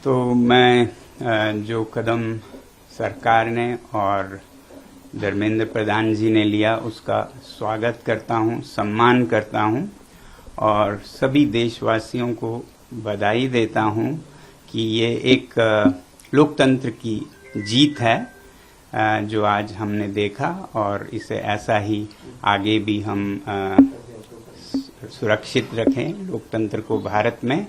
तो मैं जो कदम सरकार ने और धर्मेंद्र प्रधान जी ने लिया उसका स्वागत करता हूं, सम्मान करता हूं और सभी देशवासियों को बधाई देता हूं कि ये एक लोकतंत्र की जीत है जो आज हमने देखा और इसे ऐसा ही आगे भी हम सुरक्षित रखें लोकतंत्र को भारत में।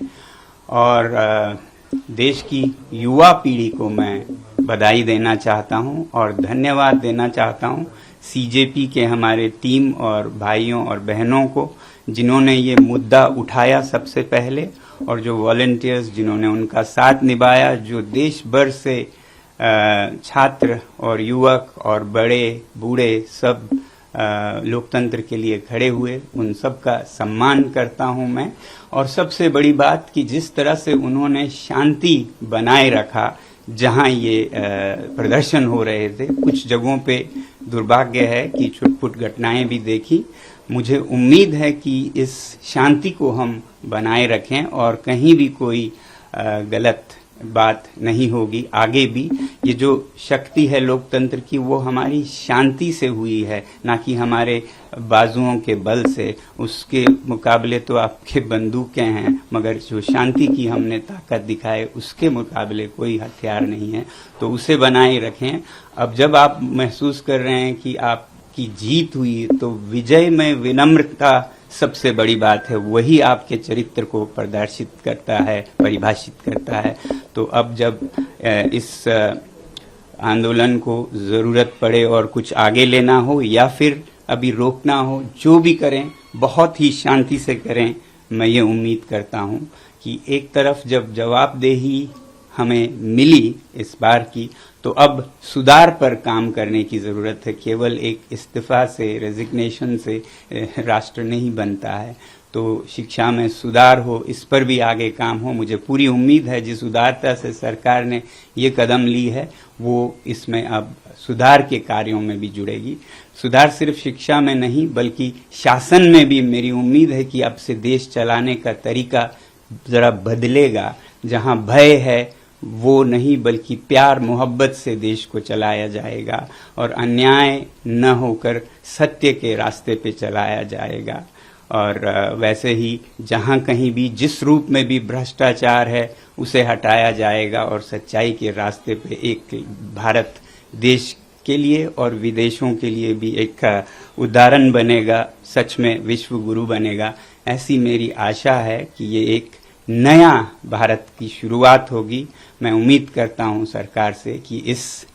और देश की युवा पीढ़ी को मैं बधाई देना चाहता हूं और धन्यवाद देना चाहता हूं सीजेपी के हमारे टीम और भाइयों और बहनों को जिन्होंने ये मुद्दा उठाया सबसे पहले, और जो वॉलंटियर्स जिन्होंने उनका साथ निभाया, जो देश भर से छात्र और युवक और बड़े बूढ़े सब लोकतंत्र के लिए खड़े हुए, उन सब का सम्मान करता हूं मैं। और सबसे बड़ी बात कि जिस तरह से उन्होंने शांति बनाए रखा जहां ये प्रदर्शन हो रहे थे, कुछ जगहों पे दुर्भाग्य है कि छुटपुट घटनाएं भी देखी। मुझे उम्मीद है कि इस शांति को हम बनाए रखें और कहीं भी कोई गलत बात नहीं होगी। आगे भी ये जो शक्ति है लोकतंत्र की वो हमारी शांति से हुई है, ना कि हमारे बाजुओं के बल से। उसके मुकाबले तो आपके बंदूकें हैं, मगर जो शांति की हमने ताकत दिखाए उसके मुकाबले कोई हथियार नहीं है, तो उसे बनाए रखें। अब जब आप महसूस कर रहे हैं कि आपकी जीत हुई, तो विजय में विनम्रता सबसे बड़ी बात है, वही आपके चरित्र को प्रदर्शित करता है, परिभाषित करता है। तो अब जब इस आंदोलन को जरूरत पड़े और कुछ आगे लेना हो या फिर अभी रोकना हो, जो भी करें बहुत ही शांति से करें। मैं ये उम्मीद करता हूं कि एक तरफ जब जवाबदेही हमें मिली इस बार की, तो अब सुधार पर काम करने की जरूरत है। केवल एक इस्तीफा से, रेजिग्नेशन से राष्ट्र नहीं बनता है। तो शिक्षा में सुधार हो, इस पर भी आगे काम हो। मुझे पूरी उम्मीद है जिस उदारता से सरकार ने ये कदम ली है वो इसमें अब सुधार के कार्यों में भी जुड़ेगी। सुधार सिर्फ शिक्षा में नहीं बल्कि शासन में भी मेरी उम्मीद है कि अब से देश चलाने का तरीका जरा बदलेगा। जहां भय है वो नहीं बल्कि प्यार मोहब्बत से देश को चलाया जाएगा और अन्याय न होकर सत्य के रास्ते पे चलाया जाएगा। और वैसे ही जहां कहीं भी जिस रूप में भी भ्रष्टाचार है उसे हटाया जाएगा और सच्चाई के रास्ते पे एक भारत देश के लिए और विदेशों के लिए भी एक उदाहरण बनेगा, सच में विश्व गुरु बनेगा। ऐसी मेरी आशा है कि ये एक नया भारत की शुरुआत होगी। मैं उम्मीद करता हूं सरकार से कि इस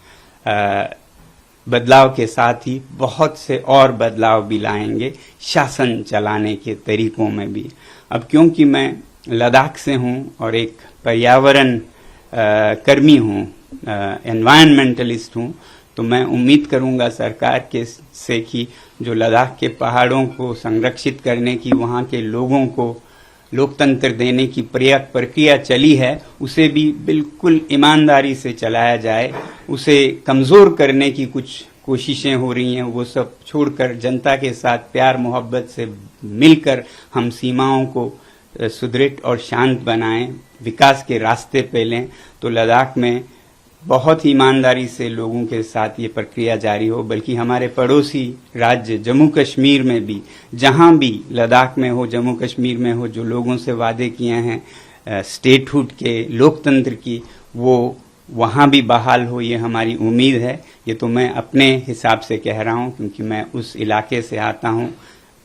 बदलाव के साथ ही बहुत से और बदलाव भी लाएंगे शासन चलाने के तरीकों में भी। अब क्योंकि मैं लद्दाख से हूं और एक पर्यावरण कर्मी हूं, एनवायरमेंटलिस्ट हूं, तो मैं उम्मीद करूंगा सरकार के से कि जो लद्दाख के पहाड़ों को संरक्षित करने की, वहां के लोगों को लोकतंत्र देने की प्रक्रिया चली है, उसे भी बिल्कुल ईमानदारी से चलाया जाए। उसे कमजोर करने की कुछ कोशिशें हो रही हैं, वो सब छोड़कर जनता के साथ प्यार मोहब्बत से मिलकर हम सीमाओं को सुदृढ़ और शांत बनाएं, विकास के रास्ते पे लें। तो लद्दाख में बहुत ही ईमानदारी से लोगों के साथ ये प्रक्रिया जारी हो। बल्कि हमारे पड़ोसी राज्य जम्मू कश्मीर में भी, जहां भी लद्दाख में हो, जम्मू कश्मीर में हो, जो लोगों से वादे किए हैं स्टेटहुड के, लोकतंत्र की, वो वहां भी बहाल हो, ये हमारी उम्मीद है। ये तो मैं अपने हिसाब से कह रहा हूं क्योंकि मैं उस इलाके से आता हूं।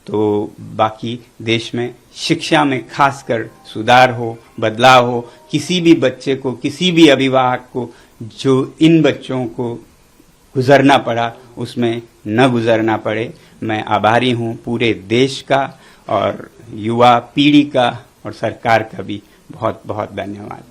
तो बाकी देश में शिक्षा में खासकर सुधार हो, बदलाव हो। किसी भी बच्चे को, किसी भी अभिभावक को जो इन बच्चों को गुजरना पड़ा उसमें न गुजरना पड़े। मैं आभारी हूं पूरे देश का और युवा पीढ़ी का और सरकार का भी बहुत बहुत धन्यवाद।